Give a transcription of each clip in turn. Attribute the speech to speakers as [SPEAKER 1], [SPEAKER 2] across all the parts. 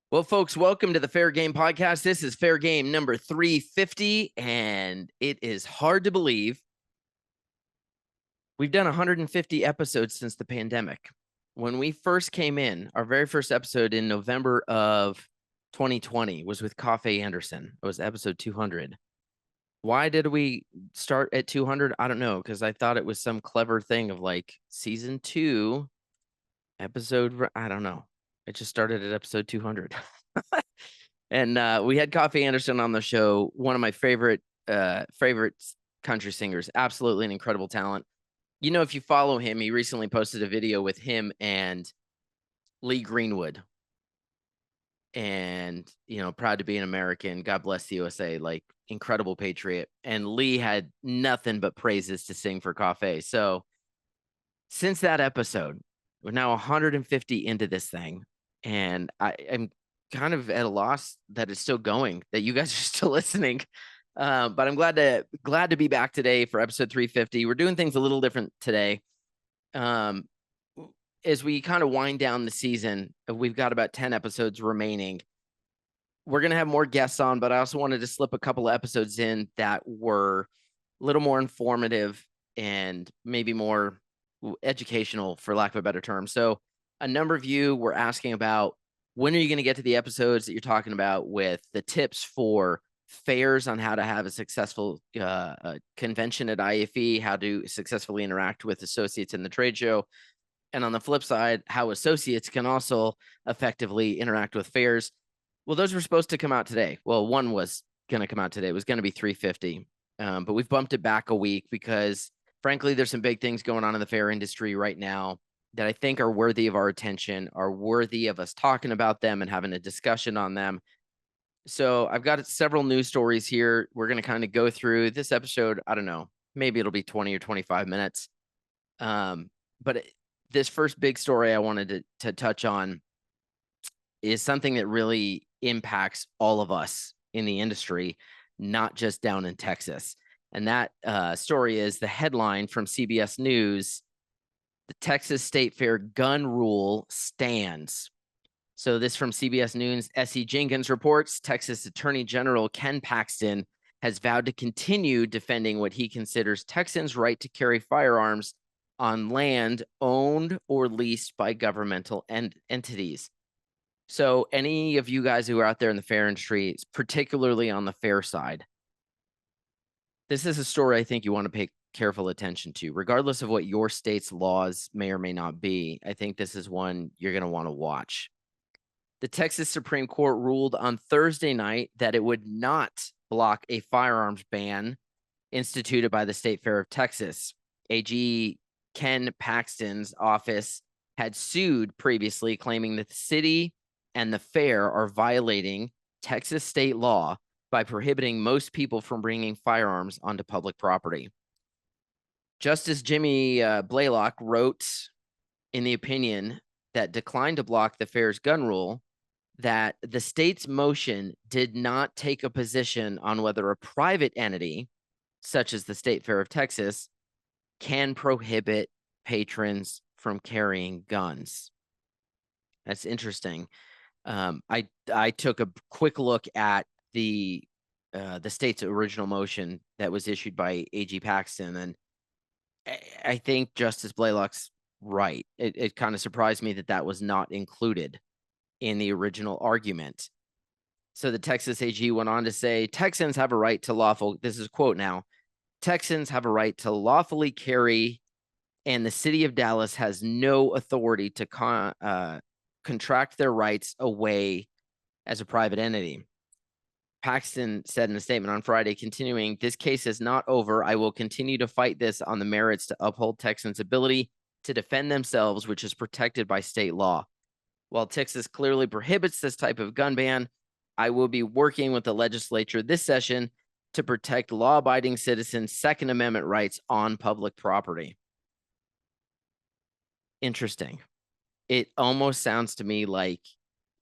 [SPEAKER 1] Well, folks, welcome to the Fair Game Podcast. This is Fair Game number 350, and it is hard to believe we've done 150 episodes since the pandemic. When we first came in, our very first episode in November of 2020 was with Coffee Anderson. It was episode 200. Why did we start at 200? I don't know, because I thought it was some clever thing of like season 2 episode. I don't know. It just started at episode 200. And we had Coffee Anderson on the show, one of my favorite country singers, absolutely an incredible talent. You know, if you follow him, he recently posted a video with him and Lee Greenwood. And, you know, proud to be an American. God bless the USA, like incredible patriot. And Lee had nothing but praises to sing for Coffee. So since that episode, we're now 150 into this thing. And I'm kind of at a loss that it's still going, that you guys are still listening. But I'm glad to be back today for episode 350. We're doing things a little different today. As we kind of wind down the season, we've got about 10 episodes remaining. We're going to have more guests on, but I also wanted to slip a couple of episodes in that were a little more informative and maybe more educational, for lack of a better term. So a number of you were asking about, when are you going to get to the episodes that you're talking about with the tips for fairs on how to have a successful convention at IAFE, how to successfully interact with associates in the trade show, and on the flip side, how associates can also effectively interact with fairs. Well, those were supposed to come out today. Well, one was going to come out today. It was going to be 350, but we've bumped it back a week because, frankly, there's some big things going on in the fair industry right now that I think are worthy of our attention, are worthy of us talking about them and having a discussion on them. So I've got several news stories here. We're going to kind of go through this episode. I don't know, maybe it'll be 20 or 25 minutes. But this first big story I wanted to touch on is something that really impacts all of us in the industry, not just down in Texas. And that story is the headline from CBS News: the Texas State Fair gun rule stands. So this from CBS News. S.E. Jenkins reports Texas Attorney General Ken Paxton has vowed to continue defending what he considers Texans' right to carry firearms on land owned or leased by governmental entities. So any of you guys who are out there in the fair industry, particularly on the fair side, this is a story I think you want to pay careful attention to, regardless of what your state's laws may or may not be. I think this is one you're going to want to watch. The Texas Supreme Court ruled on Thursday night that it would not block a firearms ban instituted by the State Fair of Texas. AG Ken Paxton's office had sued previously, claiming that the city and the fair are violating Texas state law by prohibiting most people from bringing firearms onto public property. Justice Jimmy Blaylock wrote in the opinion that declined to block the fair's gun rule that the state's motion did not take a position on whether a private entity, such as the State Fair of Texas, can prohibit patrons from carrying guns. That's interesting. I took a quick look at the state's original motion that was issued by AG Paxton, and I think Justice Blaylock's right. It kind of surprised me that was not included in the original argument. So the Texas AG went on to say, Texans have a right to lawful, this is a quote now, Texans have a right to lawfully carry, and the city of Dallas has no authority to contract their rights away as a private entity. Paxton said in a statement on Friday, continuing, this case is not over. I will continue to fight this on the merits to uphold Texans' ability to defend themselves, which is protected by state law. While Texas clearly prohibits this type of gun ban, I will be working with the legislature this session to protect law-abiding citizens' Second Amendment rights on public property. Interesting. It almost sounds to me like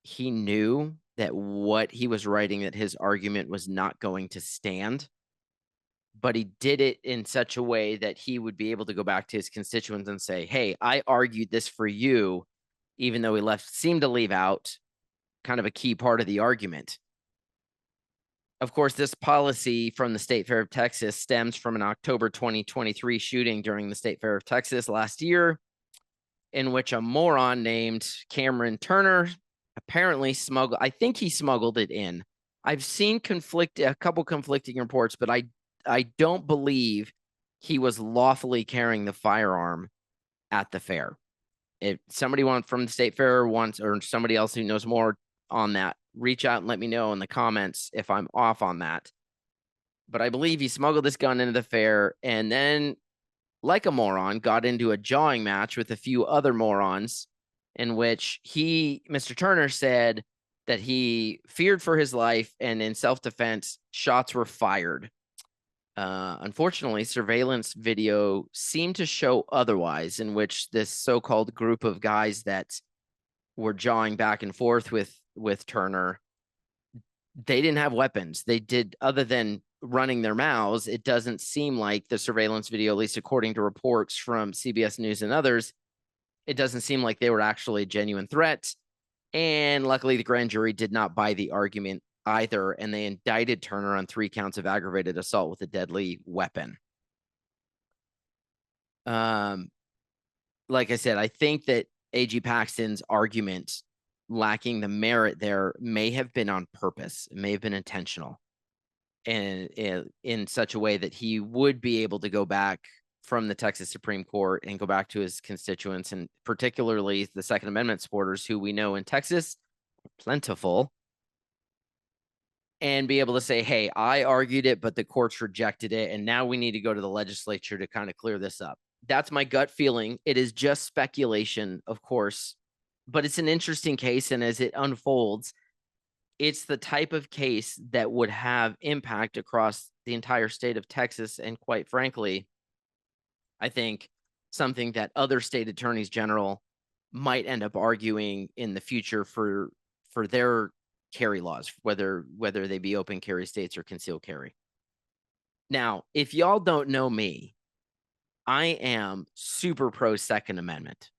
[SPEAKER 1] he knew that what he was writing, that his argument was not going to stand, but he did it in such a way that he would be able to go back to his constituents and say, hey, I argued this for you, even though he seemed to leave out kind of a key part of the argument. Of course, this policy from the State Fair of Texas stems from an October 2023 shooting during the State Fair of Texas last year, in which a moron named Cameron Turner apparently smuggled, I think he smuggled it in. I've seen a couple conflicting reports, but I don't believe he was lawfully carrying the firearm at the fair. If somebody from the State Fair wants, or somebody else who knows more on that, reach out and let me know in the comments if I'm off on that. But I believe he smuggled this gun into the fair and then, like a moron, got into a jawing match with a few other morons in which Mr. Turner, said that he feared for his life, and in self-defense, shots were fired. Unfortunately, surveillance video seemed to show otherwise, in which this so-called group of guys that were jawing back and forth with Turner, they didn't have weapons. They did, other than running their mouths. It doesn't seem like the surveillance video, at least according to reports from CBS News and others, it doesn't seem like they were actually a genuine threat. And luckily, the grand jury did not buy the argument either, and they indicted Turner on 3 counts of aggravated assault with a deadly weapon. Like I said, I think that AG Paxton's argument lacking the merit there may have been on purpose. It may have been intentional, and in such a way that he would be able to go back from the Texas Supreme Court and go back to his constituents, and particularly the Second Amendment supporters, who we know in Texas are plentiful, and be able to say, hey, I argued it, but the courts rejected it, and now we need to go to the legislature to kind of clear this up. That's my gut feeling. It is just speculation, of course, but it's an interesting case, and as it unfolds, it's the type of case that would have impact across the entire state of Texas, and quite frankly, I think something that other state attorneys general might end up arguing in the future for their carry laws, whether they be open carry states or concealed carry. Now, if y'all don't know me, I am super pro Second Amendment.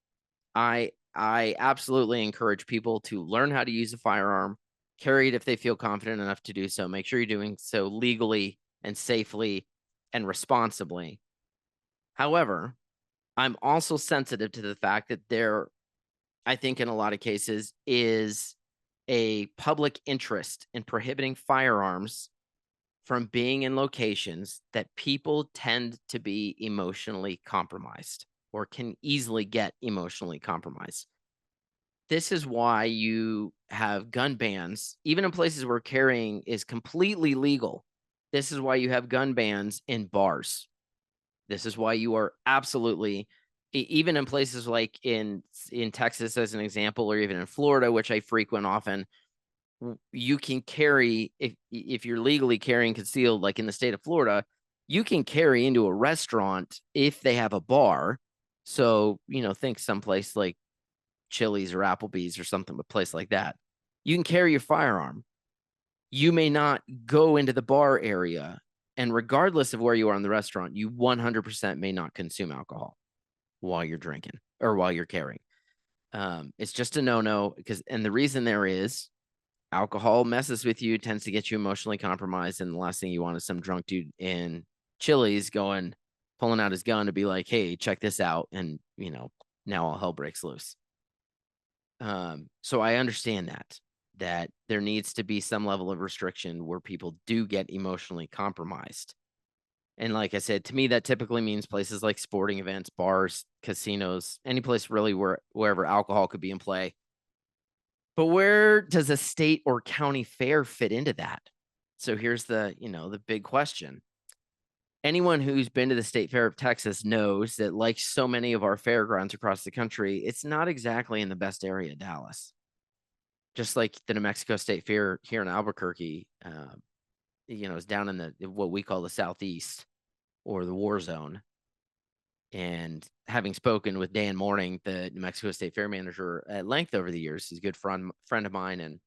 [SPEAKER 1] I absolutely encourage people to learn how to use a firearm, carry it if they feel confident enough to do so. Make sure you're doing so legally and safely and responsibly. However, I'm also sensitive to the fact that there, I think in a lot of cases, is a public interest in prohibiting firearms from being in locations that people tend to be emotionally compromised or can easily get emotionally compromised. This is why you have gun bans, even in places where carrying is completely legal. This is why you have gun bans in bars. This is why you are absolutely, even in places like in Texas, as an example, or even in Florida, which I frequent often, you can carry, if you're legally carrying concealed, like in the state of Florida, you can carry into a restaurant if they have a bar. So, think someplace like Chili's or Applebee's or something, a place like that. You can carry your firearm. You may not go into the bar area, and regardless of where you are in the restaurant, you 100% may not consume alcohol while you're drinking or while you're carrying. It's just a no-no, and the reason there is, alcohol messes with you, tends to get you emotionally compromised, and the last thing you want is some drunk dude in Chili's pulling out his gun to be like, hey, check this out, and now all hell breaks loose. So I understand that there needs to be some level of restriction where people do get emotionally compromised. And like I said, to me, that typically means places like sporting events, bars, casinos, any place really wherever alcohol could be in play. But where does a state or county fair fit into that? So here's the big question. Anyone who's been to the State Fair of Texas knows that, like so many of our fairgrounds across the country, it's not exactly in the best area of Dallas. Just like the New Mexico State Fair here in Albuquerque, is down in what we call the Southeast or the war zone. And having spoken with Dan Morning, the New Mexico State Fair manager, at length over the years, he's a good friend of mine. And,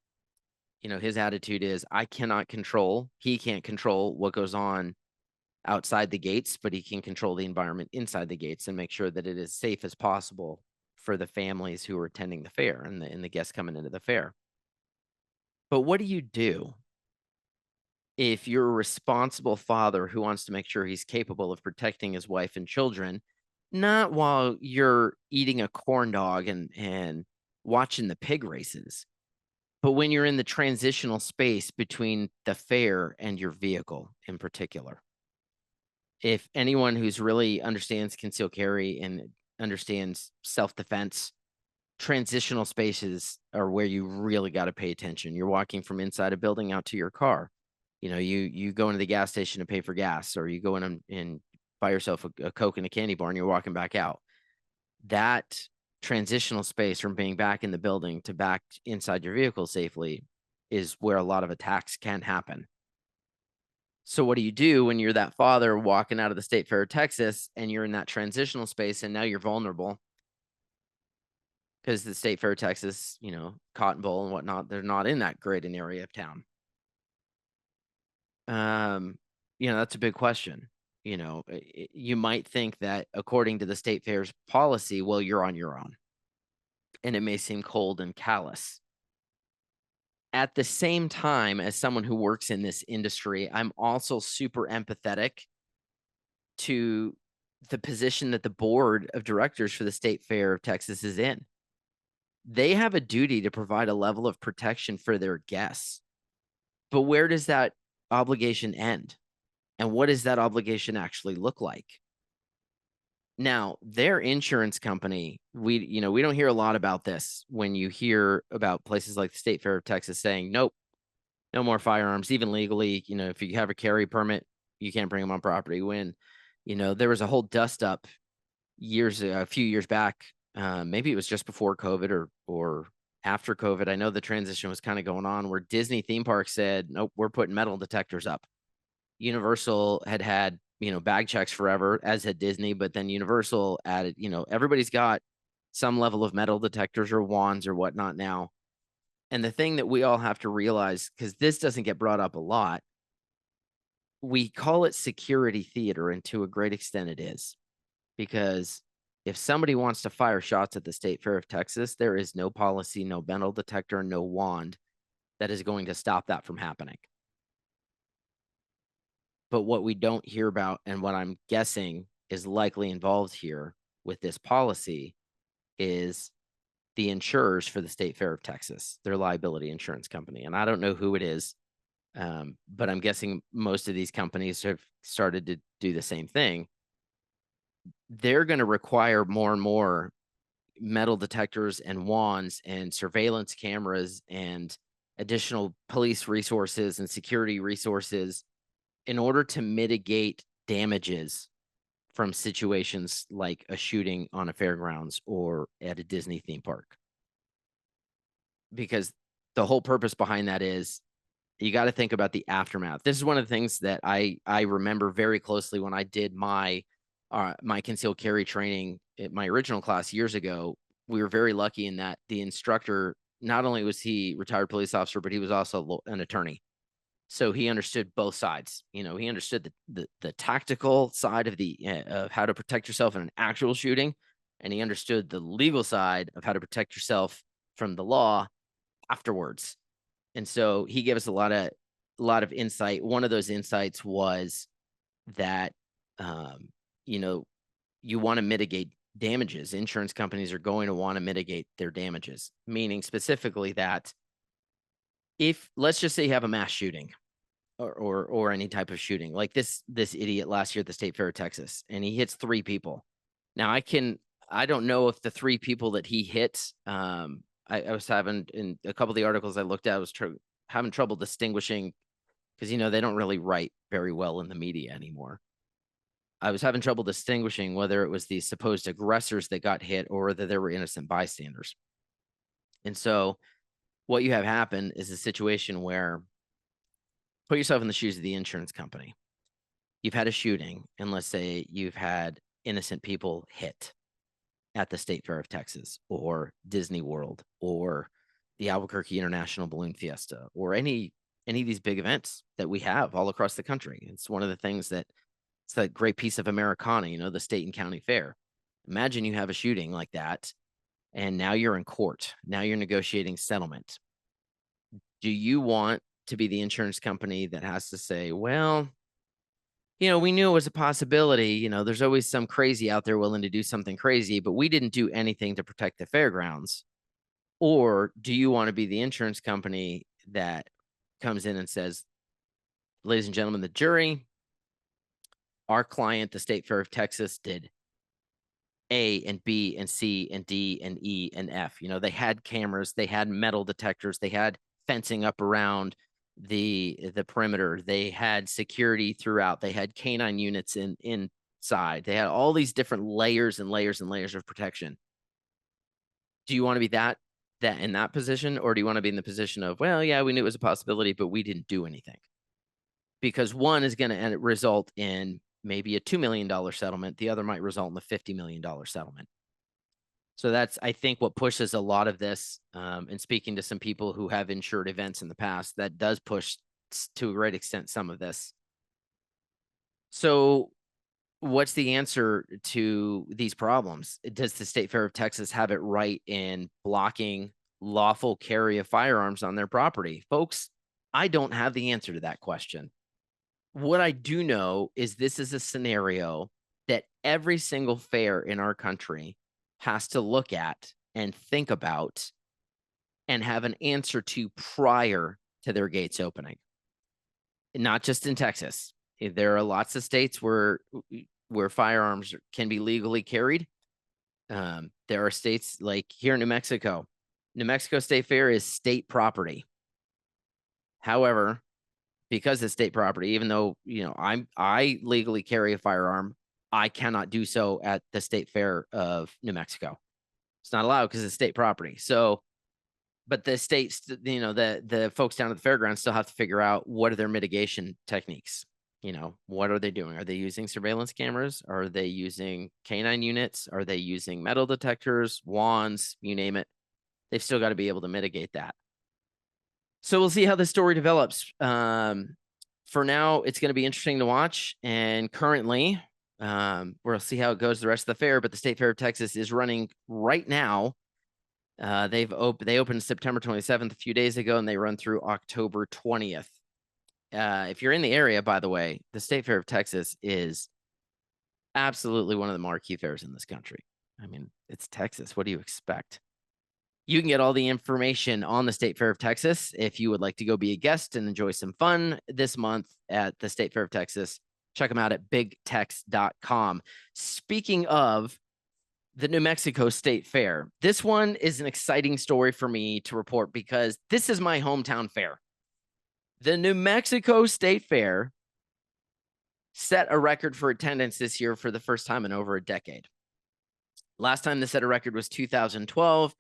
[SPEAKER 1] his attitude is, he can't control what goes on outside the gates, but he can control the environment inside the gates and make sure that it is safe as possible for the families who are attending the fair and the guests coming into the fair. But what do you do if you're a responsible father who wants to make sure he's capable of protecting his wife and children, not while you're eating a corn dog and watching the pig races, but when you're in the transitional space between the fair and your vehicle in particular? If anyone who's really understands concealed carry and understands self-defense, transitional spaces are where you really got to pay attention. You're walking from inside a building out to your car. You go into the gas station to pay for gas, or you go in and buy yourself a Coke and a candy bar, and you're walking back out. That transitional space from being back in the building to back inside your vehicle safely is where a lot of attacks can happen. So what do you do when you're that father walking out of the state fair of Texas and you're in that transitional space and now you're vulnerable? Because the state fair of Texas, Cotton Bowl and whatnot, they're not in that great an area of town. That's a big question. You might think that according to the state fair's policy, well, you're on your own. And it may seem cold and callous. At the same time, as someone who works in this industry, I'm also super empathetic to the position that the board of directors for the state fair of Texas is in. They have a duty to provide a level of protection for their guests. But where does that obligation end? And what does that obligation actually look like? Now, their insurance company, we don't hear a lot about this when you hear about places like the State Fair of Texas saying, nope, no more firearms, even legally. If you have a carry permit, you can't bring them on property. When, there was a whole dust up a few years back. Maybe it was just before COVID or after COVID. I know the transition was kind of going on where Disney theme parks said, nope, we're putting metal detectors up. Universal had bag checks forever, as had Disney, but then Universal added, everybody's got some level of metal detectors or wands or whatnot now. And the thing that we all have to realize, because this doesn't get brought up a lot, we call it security theater, and to a great extent it is. Because if somebody wants to fire shots at the State Fair of Texas, there is no policy, no metal detector, no wand that is going to stop that from happening. But what we don't hear about, and what I'm guessing is likely involved here with this policy, is the insurers for the State Fair of Texas, their liability insurance company. And I don't know who it is, but I'm guessing most of these companies have started to do the same thing. They're going to require more and more metal detectors and wands and surveillance cameras and additional police resources and security resources in order to mitigate damages from situations like a shooting on a fairgrounds or at a Disney theme park. Because the whole purpose behind that is you got to think about the aftermath. This is one of the things that I remember very closely when I did my concealed carry training at my original class years ago. We were very lucky in that the instructor, not only was he retired police officer, but he was also an attorney. So he understood both sides. He understood the tactical side of how to protect yourself in an actual shooting, and he understood the legal side of how to protect yourself from the law afterwards. And so he gave us a lot of insight. One of those insights was that you want to mitigate damages. Insurance companies are going to want to mitigate their damages, meaning specifically that if, let's just say you have a mass shooting or any type of shooting like this idiot last year at the State Fair of Texas, and he hits 3 people. Now I don't know if the 3 people that he hit, I was having, in a couple of the articles I looked at, I was having trouble distinguishing, because they don't really write very well in the media anymore. I was having trouble distinguishing whether it was the supposed aggressors that got hit or whether there were innocent bystanders. And so what you have happen is a situation where, put yourself in the shoes of the insurance company. You've had a shooting, and let's say you've had innocent people hit at the State Fair of Texas or Disney World or the Albuquerque International Balloon Fiesta or any of these big events that we have all across the country. It's one of the things that it's that great piece of Americana, the state and county fair. Imagine you have a shooting like that, and now you're in court. Now you're negotiating settlement. Do you want to be the insurance company that has to say, well, we knew it was a possibility. There's always some crazy out there willing to do something crazy, but we didn't do anything to protect the fairgrounds? Or do you want to be the insurance company that comes in and says, ladies and gentlemen, the jury, our client, the State Fair of Texas, did A and B and C and D and E and F. They had cameras, they had metal detectors, they had fencing up around the perimeter, they had security throughout, they had canine units inside, they had all these different layers and layers and layers of protection. Do you want to be that in that position, or do you want to be in the position of, well, yeah, we knew it was a possibility, but we didn't do anything? Because one is going to result in maybe a $2 million settlement. The other might result in a $50 million settlement. So that's, I think, what pushes a lot of this. And speaking to some people who have insured events in the past, that does push to a great extent some of this. So what's the answer to these problems? Does the State Fair of Texas have it right in blocking lawful carry of firearms on their property? Folks, I don't have the answer to that question. What I do know is this is a scenario that every single fair in our country has to look at and think about and have an answer to prior to their gates opening. Not just in Texas. There are lots of states where firearms can be legally carried. There are states like here in New Mexico. New Mexico State Fair is state property. However, because it's state property, even though I legally carry a firearm, I cannot do so at the State Fair of New Mexico. It's not allowed because it's state property. So, but the states, the folks down at the fairgrounds still have to figure out what are their mitigation techniques. What are they doing? Are they using surveillance cameras? Are they using canine units? Are they using metal detectors, wands, you name it? They've still got to be able to mitigate that. So we'll see how the story develops. For now, it's going to be interesting to watch. And currently, we'll see how it goes the rest of the fair. But the State Fair of Texas is running right now. They opened September 27th a few days ago, and they run through October 20th. If you're in the area, by the way, the State Fair of Texas is absolutely one of the marquee fairs in this country. I mean, it's Texas. What do you expect? You can get all the information on the State Fair of Texas if you would like to go be a guest and enjoy some fun this month at the State Fair of Texas. Check them out at bigtex.com. Speaking of the New Mexico State Fair, this one is an exciting story for me to report because this is my hometown fair. The New Mexico State Fair set a record for attendance this year for the first time in over a decade. Last time they set a record was 2012.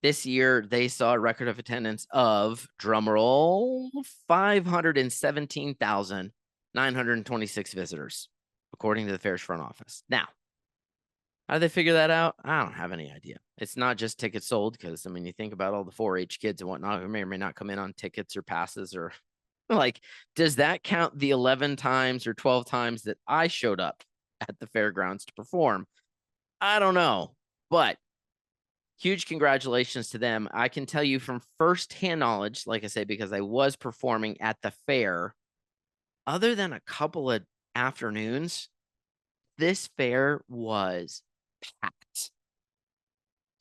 [SPEAKER 1] This year, they saw a record of attendance of, drumroll, 517,926 visitors, according to the fair's front office. Now, how did they figure that out? I don't have any idea. It's not just tickets sold because, you think about all the 4-H kids and whatnot who may or may not come in on tickets or passes or like, does that count the 11 times or 12 times that I showed up at the fairgrounds to perform? I don't know, but huge congratulations to them. I can tell you from firsthand knowledge, like I say, because I was performing at the fair, other than a couple of afternoons, this fair was packed.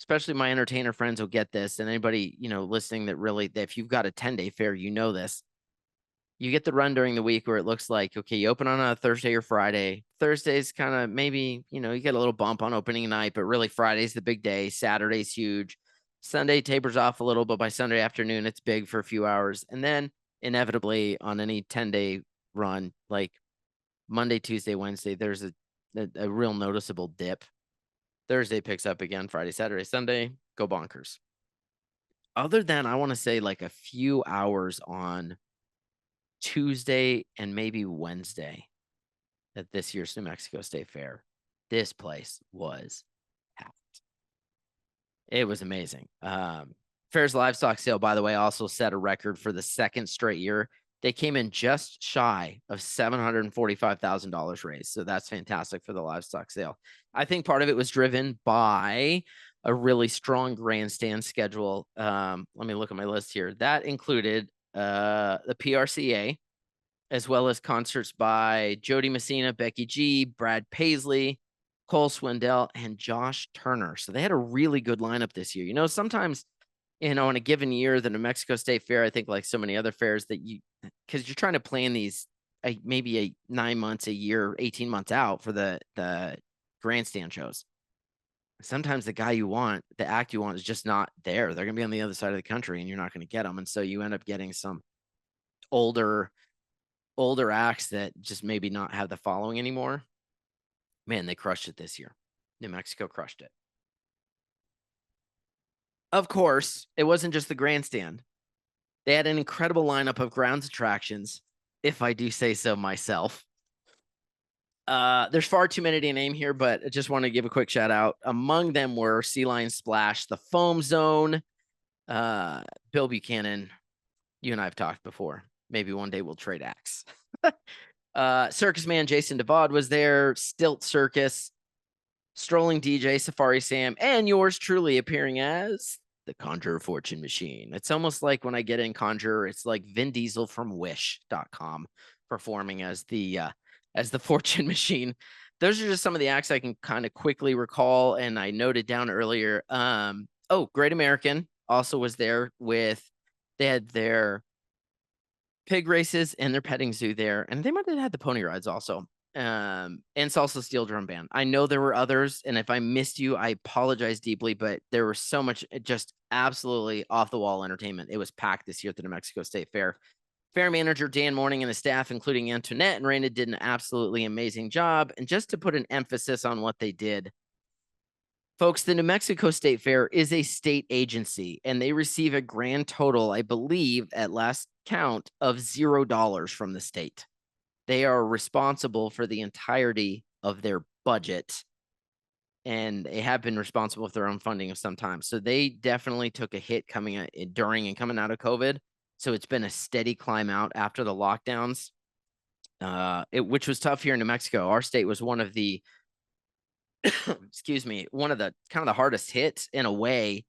[SPEAKER 1] Especially my entertainer friends will get this, and anybody, listening that if you've got a 10-day fair, this. You get the run during the week where it looks like, okay, you open on a Thursday or Friday. Thursday's kind of maybe, you get a little bump on opening night, but really Friday's the big day. Saturday's huge. Sunday tapers off a little, but by Sunday afternoon, it's big for a few hours. And then inevitably on any 10-day run, like Monday, Tuesday, Wednesday, there's a real noticeable dip. Thursday picks up again, Friday, Saturday, Sunday, go bonkers. Other than, I want to say, like a few hours on Tuesday and maybe Wednesday at this year's New Mexico State Fair, this place was packed. It was amazing. Fair's livestock sale, by the way, also set a record for the second straight year. They came in just shy of $745,000 raised. So that's fantastic for the livestock sale. I think part of it was driven by a really strong grandstand schedule. Let me look at my list here. That included the PRCA, as well as concerts by Jody Messina, Becky G, Brad Paisley, Cole Swindell, and Josh Turner. So they had a really good lineup this year. You know, sometimes, in a given year, the New Mexico State Fair, I think like so many other fairs that because you're trying to plan these maybe 9 months, a year, 18 months out for the grandstand shows. Sometimes the guy you want, the act you want, is just not there. They're going to be on the other side of the country and you're not going to get them. And so you end up getting some older acts that just maybe not have the following anymore. Man, they crushed it this year. New Mexico crushed it. Of course, it wasn't just the grandstand. They had an incredible lineup of grounds attractions, if I do say so myself. There's far too many to name here, but I just want to give a quick shout out. Among them were Sea Lion Splash, the Foam Zone, Bill Buchanan. You and I have talked before. Maybe one day we'll trade acts. Circus Man Jason DeVod was there. Stilt Circus, Strolling DJ Safari Sam, and yours truly appearing as the Conjurer Fortune Machine. It's almost like when I get in Conjurer, it's like Vin Diesel from Wish.com performing as the Fortune Machine. Those are just some of the acts I can kind of quickly recall, and I noted down earlier. Great American also was there they had their pig races and their petting zoo there, and they might have had the pony rides also. And Salsa Steel Drum Band. I know there were others, and if I missed you, I apologize deeply, but there was so much just absolutely off the wall entertainment. It was packed this year at the New Mexico State Fair. Fair manager Dan Morning and his staff, including Antoinette and Raina, did an absolutely amazing job. And just to put an emphasis on what they did, folks, the New Mexico State Fair is a state agency, and they receive a grand total, I believe, at last count, of $0 from the state. They are responsible for the entirety of their budget, and they have been responsible for their own funding of some time. So they definitely took a hit during and coming out of COVID. So it's been a steady climb out after the lockdowns, which was tough here in New Mexico. Our state was one of the, one of the kind of the hardest hit in a way,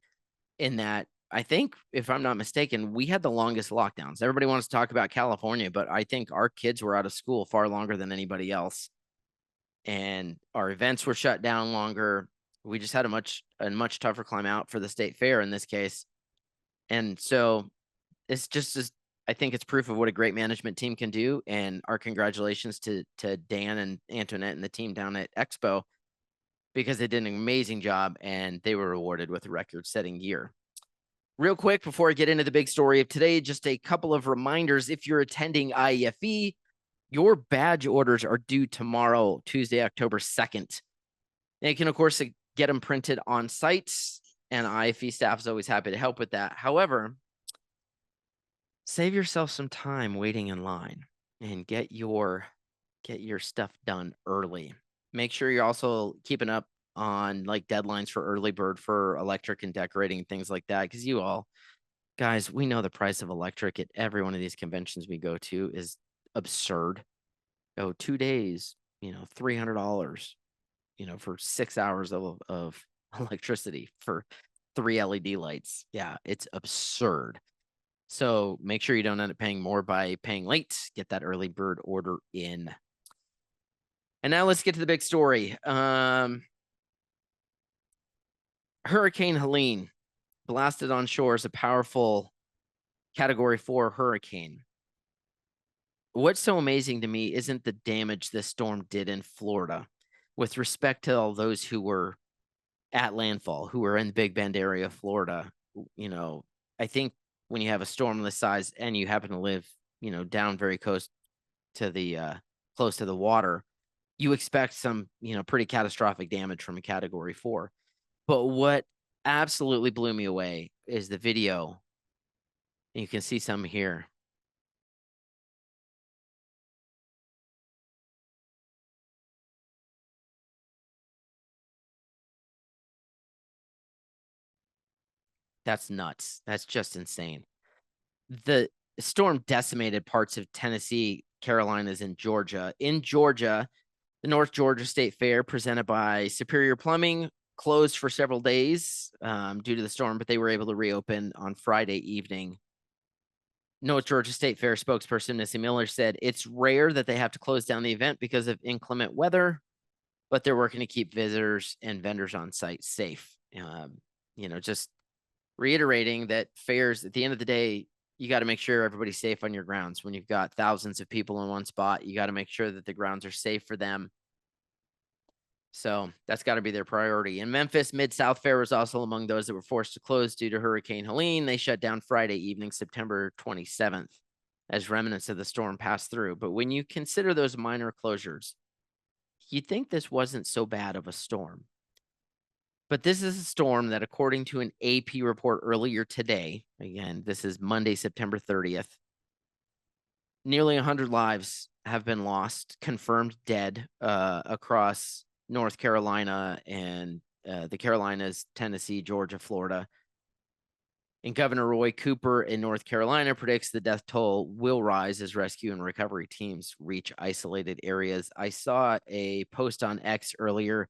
[SPEAKER 1] in that I think, if I'm not mistaken, we had the longest lockdowns. Everybody wants to talk about California, but I think our kids were out of school far longer than anybody else. And our events were shut down longer. We just had a much tougher climb out for the state fair in this case. And so it's just I think it's proof of what a great management team can do. And our congratulations to Dan and Antoinette and the team down at Expo, because they did an amazing job and they were rewarded with a record-setting year. Real quick, before I get into the big story of today, just a couple of reminders. If you're attending IAFE, your badge orders are due tomorrow, Tuesday, October 2nd. And you can, of course, get them printed on site, and IAFE staff is always happy to help with that. However, save yourself some time waiting in line and get your stuff done early. Make sure you're also keeping up on like deadlines for early bird for electric and decorating and things like that, because you all guys, we know the price of electric at every one of these conventions we go to is absurd. 2 days, $300, for 6 hours of electricity for 3 LED lights. Yeah, it's absurd. So make sure you don't end up paying more by paying late. Get that early bird order in. And now let's get to the big story. Hurricane Helene blasted on shore as a powerful Category 4 hurricane. What's so amazing to me isn't the damage this storm did in Florida with respect to all those who were at landfall, who were in the Big Bend area of Florida. I think when you have a storm this size and you happen to live, down very close to the water, you expect some, pretty catastrophic damage from a Category 4. But what absolutely blew me away is the video. And you can see some here. That's nuts. That's just insane. The storm decimated parts of Tennessee, Carolinas, and Georgia. In Georgia, the North Georgia State Fair, presented by Superior Plumbing, closed for several days due to the storm, but they were able to reopen on Friday evening. North Georgia State Fair spokesperson Missy Miller said it's rare that they have to close down the event because of inclement weather, but they're working to keep visitors and vendors on site safe. Just reiterating that fairs, at the end of the day, you got to make sure everybody's safe on your grounds. When you've got thousands of people in one spot, you got to make sure that the grounds are safe for them. So that's got to be their priority. In Memphis, Mid-South Fair was also among those that were forced to close due to Hurricane Helene. They shut down Friday evening, September 27th, as remnants of the storm passed through. But when you consider those minor closures, you'd think this wasn't so bad of a storm. But this is a storm that, according to an AP report earlier today, again, this is Monday, September 30th, nearly 100 lives have been lost, confirmed dead across North Carolina and the Carolinas, Tennessee, Georgia, Florida. And Governor Roy Cooper in North Carolina predicts the death toll will rise as rescue and recovery teams reach isolated areas. I saw a post on X earlier.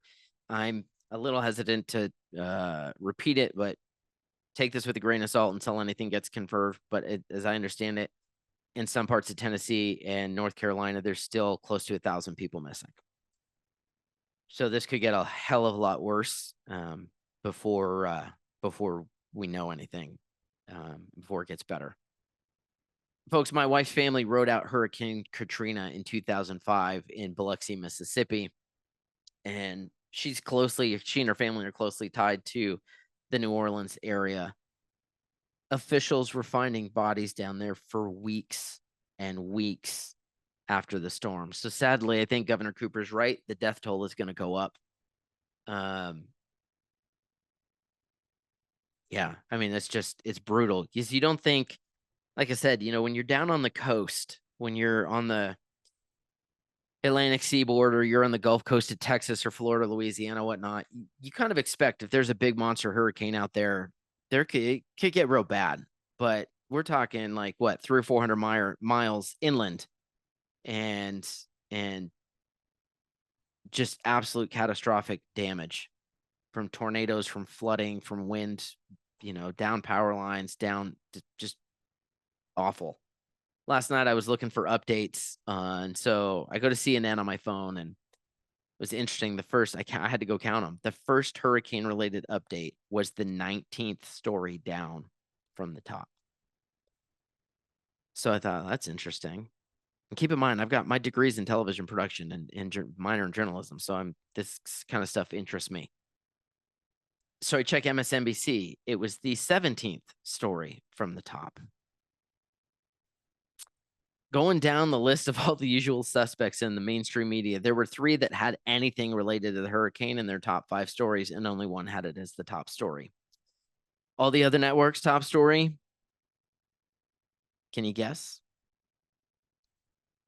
[SPEAKER 1] I'm a little hesitant to repeat it, but take this with a grain of salt until anything gets confirmed. But as I understand it, in some parts of Tennessee and North Carolina, there's still close to 1,000 people missing. So this could get a hell of a lot worse before we know anything, before it gets better. Folks, my wife's family rode out Hurricane Katrina in 2005 in Biloxi, Mississippi. And she and her family are closely tied to the New Orleans area. Officials were finding bodies down there for weeks and weeks after the storm. So sadly, I think Governor Cooper's right. The death toll is going to go up. Yeah, I mean, it's brutal. Because you don't think, like I said, when you're down on the coast, when you're on the Atlantic seaboard or you're on the Gulf Coast of Texas or Florida, Louisiana, whatnot, you kind of expect if there's a big monster hurricane out there, it could get real bad. But we're talking like what, 300 or 400 miles inland, and just absolute catastrophic damage from tornadoes, from flooding, from wind, down power lines, down, just awful. Last night I was looking for updates, and so I go to CNN on my phone, and it was interesting. I had to go count them. The first hurricane related update was the 19th story down from the top. So I thought, that's interesting. And keep in mind, I've got my degrees in television production and minor in journalism, so this kind of stuff interests me. So I check MSNBC. It was the 17th story from the top. Going down the list of all the usual suspects in the mainstream media, there were 3 that had anything related to the hurricane in their top 5 stories, and only one had it as the top story. All the other networks' top story, can you guess?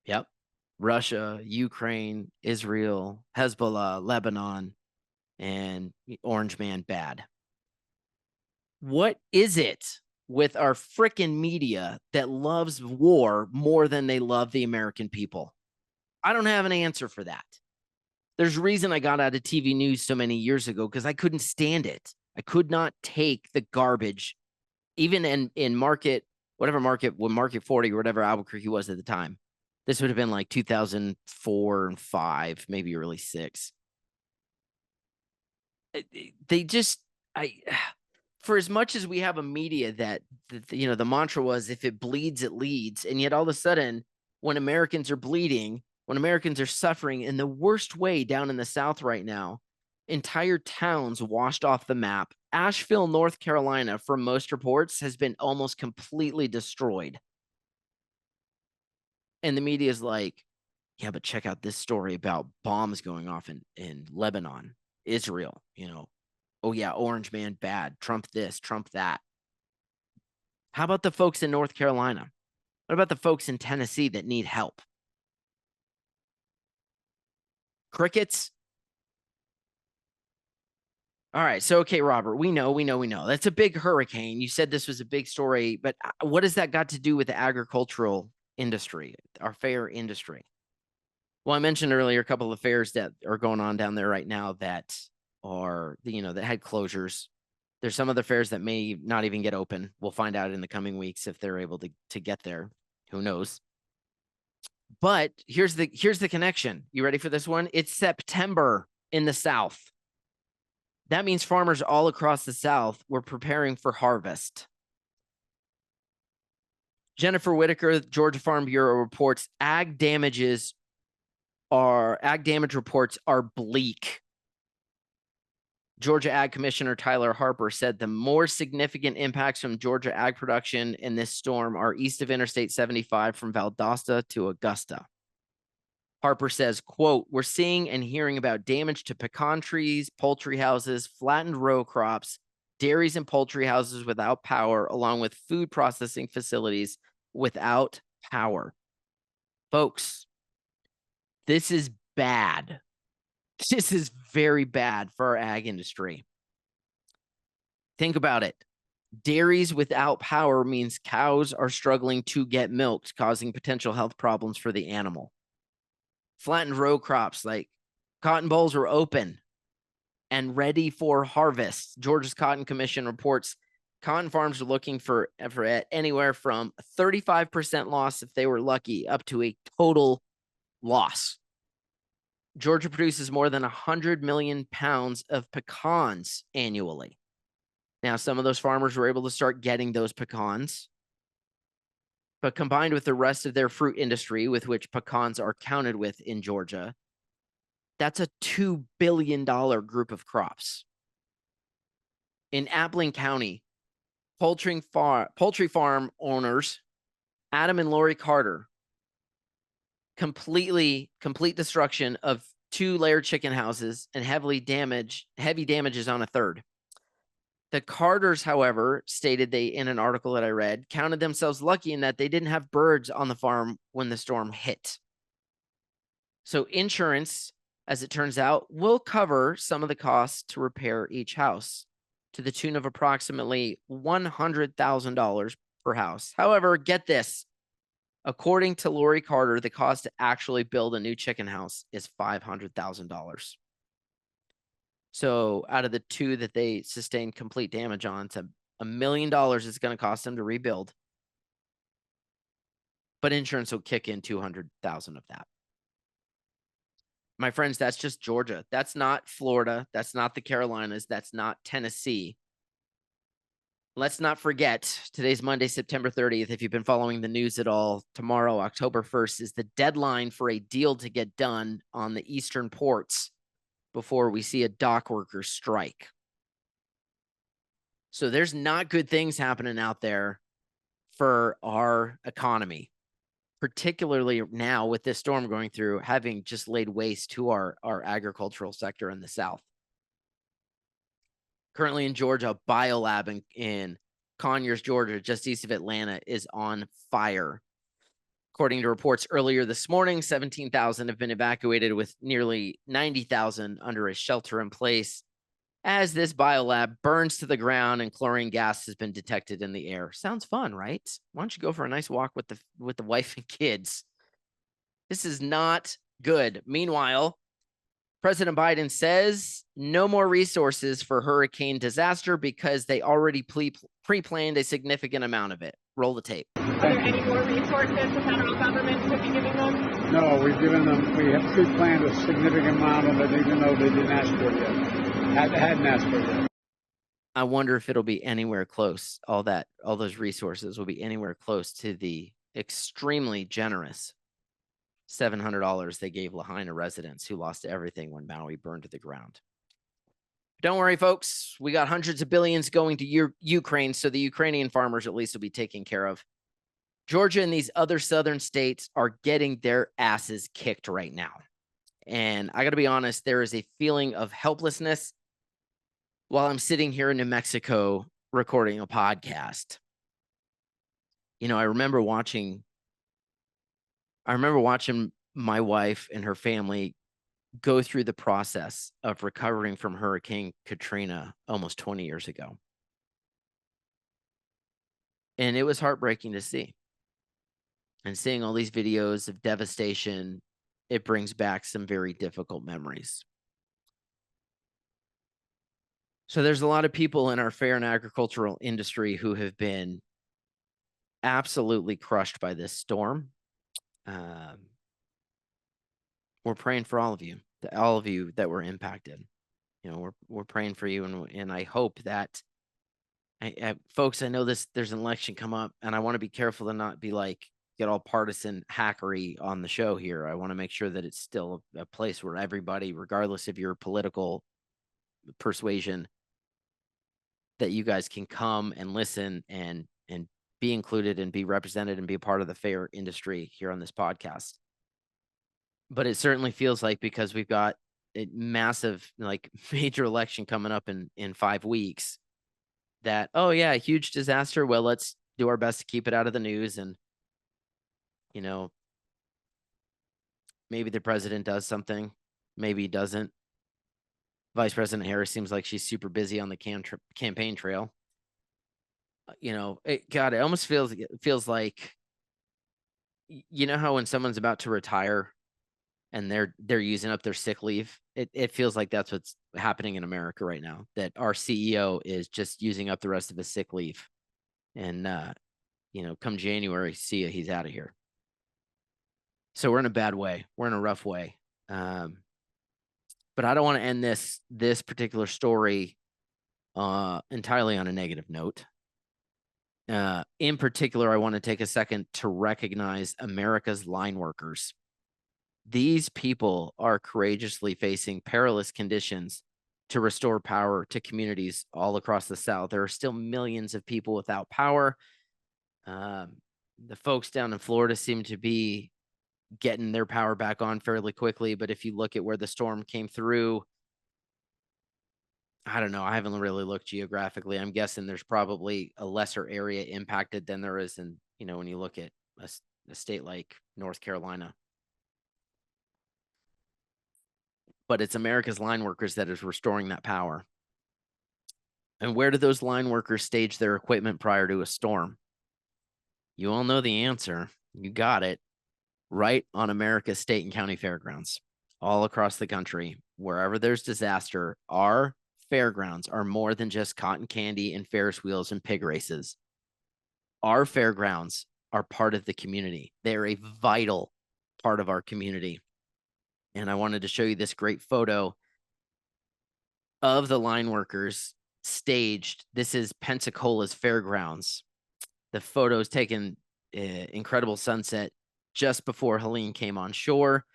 [SPEAKER 1] Yep. Russia, Ukraine, Israel, Hezbollah, Lebanon, and Orange Man bad. What is it with our frickin' media that loves war more than they love the American people? I don't have an answer for that. There's a reason I got out of TV news so many years ago, because I couldn't stand it. I could not take the garbage, even in market, whatever market, when Market 40 or whatever Albuquerque was at the time. This would have been like 2004 and 5, maybe early 6. For as much as we have a media that the mantra was, if it bleeds, it leads. And yet all of a sudden, when Americans are bleeding, when Americans are suffering in the worst way down in the South right now, entire towns washed off the map. Asheville, North Carolina, from most reports, has been almost completely destroyed. And the media is like, yeah, but check out this story about bombs going off in Lebanon, Israel, oh yeah, Orange Man bad, Trump this, Trump that. How about the folks in North Carolina? What about the folks in Tennessee that need help? Crickets? All right. So, okay, Robert, we know. That's a big hurricane. You said this was a big story, but what has that got to do with the agricultural industry, our fair industry? Well, I mentioned earlier a couple of fairs that are going on down there right now that are, that had closures. There's some other fairs that may not even get open. We'll find out in the coming weeks if they're able to get there. Who knows? But here's the connection. You ready for this one? It's September in the South. That means farmers all across the South were preparing for harvest. Jennifer Whitaker, Georgia Farm Bureau reports ag damage reports are bleak. Georgia Ag Commissioner Tyler Harper said the more significant impacts from Georgia ag production in this storm are east of Interstate 75 from Valdosta to Augusta. Harper says, quote, "We're seeing and hearing about damage to pecan trees, poultry houses, flattened row crops, dairies and poultry houses without power, along with food processing facilities without power." Folks, this is bad. This is very bad for our ag industry. Think about it. Dairies without power means cows are struggling to get milked, causing potential health problems for the animal. Flattened row crops like cotton bolls are open and ready for harvest. Georgia's Cotton Commission reports cotton farms are looking for anywhere from a 35% loss if they were lucky up to a total loss. Georgia produces more than 100 million pounds of pecans annually. Now, some of those farmers were able to start getting those pecans, but combined with the rest of their fruit industry, with which pecans are counted with in Georgia, that's a $2 billion group of crops. In Appling County, poultry farm owners, Adam and Lori Carter, complete destruction of 2 layered chicken houses and heavy damages on a third. The Carters, however, stated in an article that I read, counted themselves lucky in that they didn't have birds on the farm when the storm hit. So insurance, as it turns out, will cover some of the costs to repair each house to the tune of approximately $100,000 per house. However, get this. According to Lori Carter, the cost to actually build a new chicken house is $500,000. So out of the 2 that they sustained complete damage on, to $1 million is going to cost them to rebuild. But insurance will kick in $200,000 of that. My friends, that's just Georgia. That's not Florida. That's not the Carolinas. That's not Tennessee. Let's not forget, today's Monday, September 30th. If you've been following the news at all, tomorrow, October 1st, is the deadline for a deal to get done on the eastern ports before we see a dock workers strike. So there's not good things happening out there for our economy, particularly now with this storm going through, having just laid waste to our agricultural sector in the South. Currently in Georgia, a biolab in Conyers, Georgia, just east of Atlanta, is on fire. According to reports earlier this morning, 17,000 have been evacuated, with nearly 90,000 under a shelter in place as this biolab burns to the ground and chlorine gas has been detected in the air. Sounds fun, right? Why don't you go for a nice walk with the wife and kids? This is not good. Meanwhile, President Biden says no more resources for hurricane disaster because they already pre-planned a significant amount of it. Roll the tape.
[SPEAKER 2] Are there any more resources the federal government could be giving them?
[SPEAKER 3] No, we have pre-planned a significant amount of it, even though they didn't ask for it yet. Hadn't asked for it yet.
[SPEAKER 1] I wonder if it'll be anywhere close. All those resources will be anywhere close to the extremely generous $700 they gave Lahaina residents who lost everything when Maui burned to the ground. Don't worry, folks. We got hundreds of billions going to Ukraine, so the Ukrainian farmers at least will be taken care of. Georgia and these other southern states are getting their asses kicked right now. And I got to be honest, there is a feeling of helplessness while I'm sitting here in New Mexico recording a podcast. You know, I remember watching my wife and her family go through the process of recovering from Hurricane Katrina almost 20 years ago. And it was heartbreaking to see. And seeing all these videos of devastation, it brings back some very difficult memories. So there's a lot of people in our fair and agricultural industry who have been absolutely crushed by this storm. We're praying for all of you that were impacted. You know, we're praying for you, and I hope that, folks, I know there's an election come up, and I want to be careful to not be like get all partisan hackery on the show here. I want to make sure that it's still a place where everybody, regardless of your political persuasion, that you guys can come and listen and be included and be represented and be a part of the fair industry here on this podcast. But it certainly feels like, because we've got a massive, like, major election coming up in 5 weeks, that, oh yeah, a huge disaster. Well, let's do our best to keep it out of the news. And, you know, maybe the president does something, maybe he doesn't. Vice President Harris seems like she's super busy on the campaign trail. You know, God, it almost feels like, you know how when someone's about to retire and they're using up their sick leave, it feels like that's what's happening in America right now, that our CEO is just using up the rest of his sick leave. And, you know, come January, see ya, he's out of here. So we're in a bad way. We're in a rough way. But I don't want to end this particular story entirely on a negative note. In particular, I want to take a second to recognize America's line workers. These people are courageously facing perilous conditions to restore power to communities all across the South. There are still millions of people without power. The folks down in Florida seem to be getting their power back on fairly quickly. But if you look at where the storm came through, I don't know. I haven't really looked geographically. I'm guessing there's probably a lesser area impacted than there is in, you know, when you look at a state like North Carolina. But it's America's line workers that is restoring that power. And where do those line workers stage their equipment prior to a storm? You all know the answer. You got it. Right on America's state and county fairgrounds all across the country. Wherever there's disaster, our fairgrounds are more than just cotton candy and Ferris wheels and pig races. Our fairgrounds are part of the community. They're a vital part of our community. And I wanted to show you this great photo of the line workers staged. This is Pensacola's fairgrounds. The photo is taken incredible sunset just before Helene came on shore.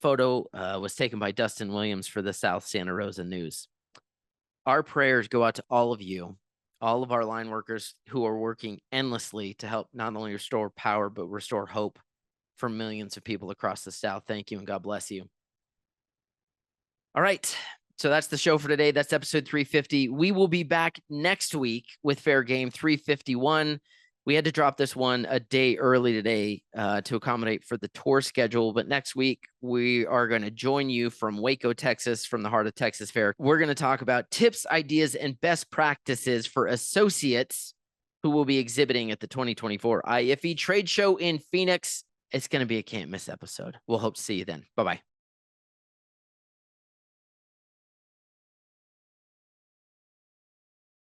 [SPEAKER 1] Photo was taken by Dustin Williams for the South Santa Rosa News. Our prayers go out to all of you, all of our line workers who are working endlessly to help not only restore power, but restore hope for millions of people across the South. Thank you, and God bless you. All right. So that's the show for today. That's episode 350. We will be back next week with Fair Game 351. We had to drop this one a day early today to accommodate for the tour schedule. But next week, we are going to join you from Waco, Texas, from the heart of Texas Fair. We're going to talk about tips, ideas, and best practices for associates who will be exhibiting at the 2024 IAFE trade show in Phoenix. It's going to be a can't miss episode. We'll hope to see you then. Bye-bye.